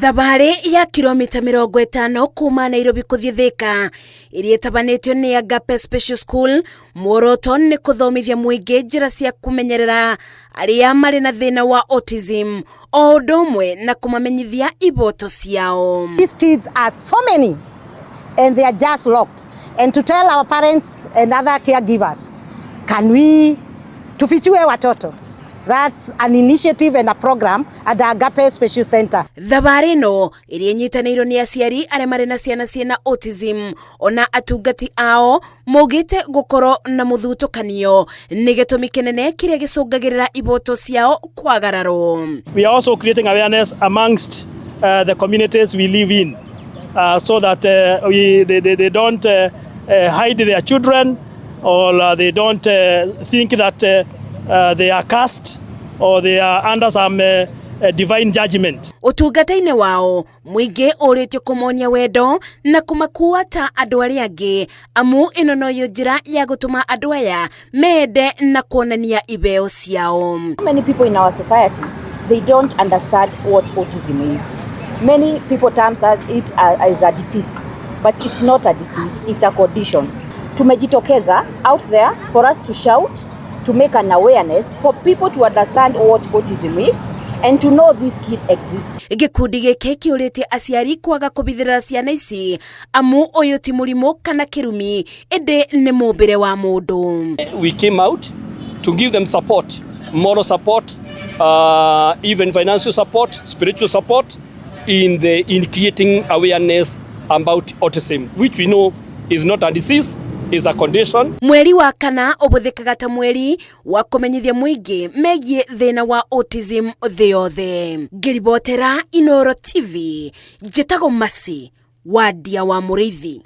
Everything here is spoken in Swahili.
Thabarĩ ya kiromita 50 kuma Nairobi kuthii Thika iria itabanĩtio nĩ Agape Special School. Muoroto nĩ gũthomithia mũingĩ njĩra cia kũmenyerera arĩa marĩ na thĩna wa autism, o ũndũ ũmwe na kũmamenyithia iboto ciao. These kids are so many and they are just locked, and to tell our parents and other caregivers, can we tufichue watoto? That's an initiative and a program at the Agape Special Center. Thabarĩ no iria inyitanĩirwo nĩ aciari arĩa marĩ na ciana ciĩna autism ona atungati ao maugĩte gũkorwo na mũthutũkanio nĩ gĩtũmi kĩnene kĩrĩa gĩcũngagĩrĩra iboto ciao kwagararwo. We are also creating awareness amongst the communities we live in, so that they don't hide their children, or they don't think that they are cast or they are under some divine judgment. Ũtungata-inĩ wao mũingĩ ũrĩtio kũmonia wendo na kũmakua ta andũ arĩa angĩ, amu ĩno noyo njĩra ya gũtũma andũ aya mende na kuonania ibeo ciao. Many people in our society, they don't understand what autism is. Many people terms it as a disease, but it's not a disease, it's a condition. Tumejitokeza out there for us to shout, to make an awareness for people to understand what autism is and to know this kid exists. Gĩkundi gĩkĩ kĩũrĩtie aciari kwaga kũbithĩra ciana ici, amu ũyũ ti mũrimũ kana kĩrumi, ĩndĩ nĩ mũmbĩre wa mũndũ. We came out to give them support, moral support, even financial support, spiritual support in creating awareness about autism, which we know is not a disease, is a condition. Mweri wa kana ũbũthĩkaga ta mweri wa kũmenyithia mũingĩ megiĩ thĩna wa autism thĩ yothe. Ngĩribotera Inooro TV, njĩtagwo Masi wa Ndia wa Mũrĩithi.